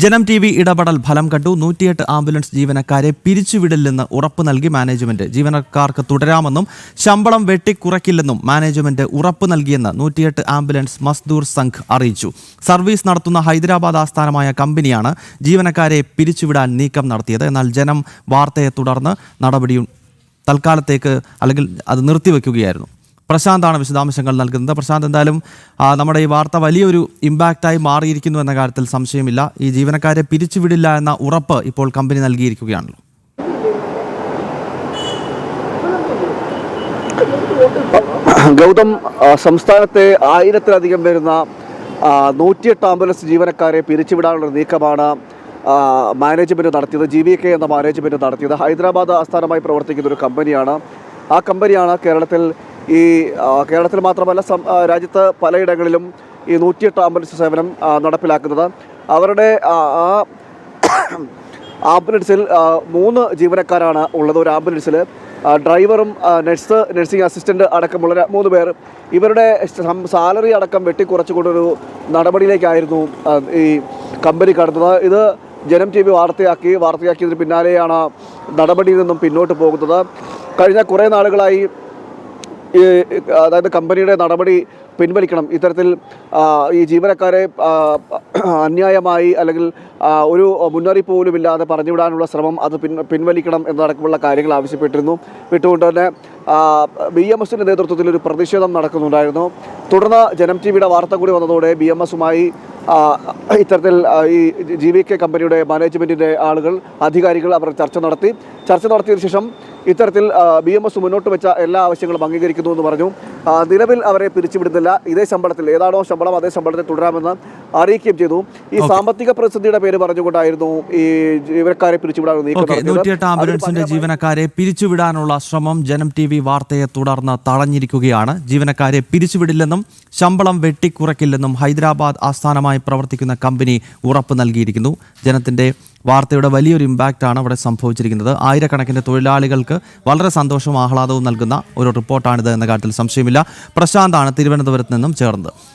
ജനം TV ഇടപെടൽ ഫലം കണ്ടു. 108 ആംബുലൻസ് ജീവനക്കാരെ പിരിച്ചുവിടില്ലെന്ന് ഉറപ്പ് നൽകി മാനേജ്മെന്റ്. ജീവനക്കാർക്ക് തുടരാമെന്നും ശമ്പളം വെട്ടിക്കുറയ്ക്കില്ലെന്നും മാനേജ്മെന്റ് ഉറപ്പ് നൽകിയെന്ന് 108 ആംബുലൻസ് മസ്ദൂർ സംഘ് അറിയിച്ചു. സർവീസ് നടത്തുന്ന ഹൈദരാബാദ് ആസ്ഥാനമായ കമ്പനിയാണ് ജീവനക്കാരെ പിരിച്ചുവിടാൻ നീക്കം നടത്തിയത്. എന്നാൽ ജനം വാർത്തയെ തുടർന്ന് നടപടിയും തൽക്കാലത്തേക്ക് അല്ലെങ്കിൽ അത് നിർത്തിവെക്കുകയായിരുന്നു. പ്രശാന്താണ് വിശദാംശങ്ങൾ നൽകുന്നത്. പ്രശാന്ത്, എന്തായാലും നമ്മുടെ ഈ വാർത്ത വലിയൊരു ഇമ്പാക്റ്റായി മാറിയിരിക്കുന്നു എന്ന കാര്യത്തിൽ സംശയമില്ല. ഈ ജീവനക്കാരെ പിരിച്ചുവിടില്ല എന്ന ഉറപ്പ് ഇപ്പോൾ കമ്പനി നൽകിയിരിക്കുകയാണല്ലോ. ഗൗതം, സംസ്ഥാനത്തെ 1000-ലധികം വരുന്ന 108 ആംബുലൻസ് ജീവനക്കാരെ പിരിച്ചുവിടാനുള്ള നീക്കമാണ് മാനേജ്മെൻറ്റ് നടത്തിയത്. GVK എന്ന മാനേജ്മെൻറ്റ് നടത്തിയത്. ഹൈദരാബാദ് ആസ്ഥാനമായി പ്രവർത്തിക്കുന്ന ഒരു കമ്പനിയാണ്. ആ കമ്പനിയാണ് കേരളത്തിൽ മാത്രമല്ല രാജ്യത്ത് പലയിടങ്ങളിലും ഈ 108 ആംബുലൻസ് സേവനം നടപ്പിലാക്കുന്നത്. അവരുടെ ആംബുലൻസിൽ 3 ജീവനക്കാരാണ് ഉള്ളത്. ഒരു ആംബുലൻസിൽ ഡ്രൈവറും നഴ്സിംഗ് അസിസ്റ്റൻ്റ് അടക്കമുള്ള 3 പേർ. ഇവരുടെ സാലറി അടക്കം വെട്ടിക്കുറച്ചുകൊണ്ടൊരു നടപടിയിലേക്കായിരുന്നു ഈ കമ്പനി കടന്നത്. ഇത് ജനം TV വാർത്തയാക്കിയതിന് പിന്നാലെയാണ് നടപടിയിൽ നിന്നും പിന്നോട്ട് പോകുന്നത്. കഴിഞ്ഞ കുറേ നാളുകളായി അതായത് കമ്പനിയുടെ നടപടി പിൻവലിക്കണം, ഇത്തരത്തിൽ ഈ ജീവനക്കാരെ അന്യായമായി അല്ലെങ്കിൽ ഒരു മുന്നറിയിപ്പ് പോലും ഇല്ലാതെ പറഞ്ഞുവിടാനുള്ള ശ്രമം അത് പിൻവലിക്കണം എന്നടക്കമുള്ള കാര്യങ്ങൾ ആവശ്യപ്പെട്ടിരുന്നു. വിട്ടുകൊണ്ട് തന്നെ BMSൻ്റെ നേതൃത്വത്തിൽ ഒരു പ്രതിഷേധം നടക്കുന്നുണ്ടായിരുന്നു. തുടർന്ന് ജനം TVയുടെ വാർത്ത കൂടി വന്നതോടെ BMSുമായി ഇത്തരത്തിൽ ഈ GVK കമ്പനിയുടെ മാനേജ്മെൻറ്റിൻ്റെ അധികാരികൾ അവർ ചർച്ച നടത്തിയതിനു ശേഷം ഇത്തരത്തിൽ BMS മുന്നോട്ട് വെച്ച എല്ലാ ആവശ്യങ്ങളും അംഗീകരിക്കുന്നു എന്ന് പറഞ്ഞു. നിലവിൽ അവരെ പിരിച്ചുവിടുന്നില്ല, ഇതേ ശമ്പളത്തിൽ ഏതാണോ ശമ്പളം അതേ ശമ്പളത്തിൽ തുടരാമെന്ന് അറിയിക്കുകയും ചെയ്തു. ഈ സാമ്പത്തിക പ്രതിസന്ധിയുടെ പേര് പറഞ്ഞുകൊണ്ടായിരുന്നു ഈ ജീവനക്കാരെ പിരിച്ചുവിടാനുള്ള നീക്കം. 108 ആംബുലൻസിന്റെ ജീവനക്കാരെ പിരിച്ചുവിടാനുള്ള ശ്രമം ജനം TV വാർത്തയെ തുടർന്ന് തടഞ്ഞിരിക്കുകയാണ്. ജീവനക്കാരെ പിരിച്ചുവിടില്ലെന്നും ശമ്പളം വെട്ടിക്കുറയ്ക്കില്ലെന്നും ഹൈദരാബാദ് ആസ്ഥാനമായി പ്രവർത്തിക്കുന്ന കമ്പനി ഉറപ്പ് നൽകിയിരിക്കുന്നു. ജനത്തിന്റെ വാർത്തയുടെ വലിയൊരു ഇമ്പാക്റ്റാണ് അവിടെ സംഭവിച്ചിരിക്കുന്നത്. ആയിരക്കണക്കിന് തൊഴിലാളികൾക്ക് വളരെ സന്തോഷവും ആഹ്ലാദവും നൽകുന്ന ഒരു റിപ്പോർട്ടാണിത് എന്ന കാര്യത്തിൽ സംശയമില്ല. പ്രശാന്താണ് തിരുവനന്തപുരത്ത് നിന്നും ചേർന്നത്.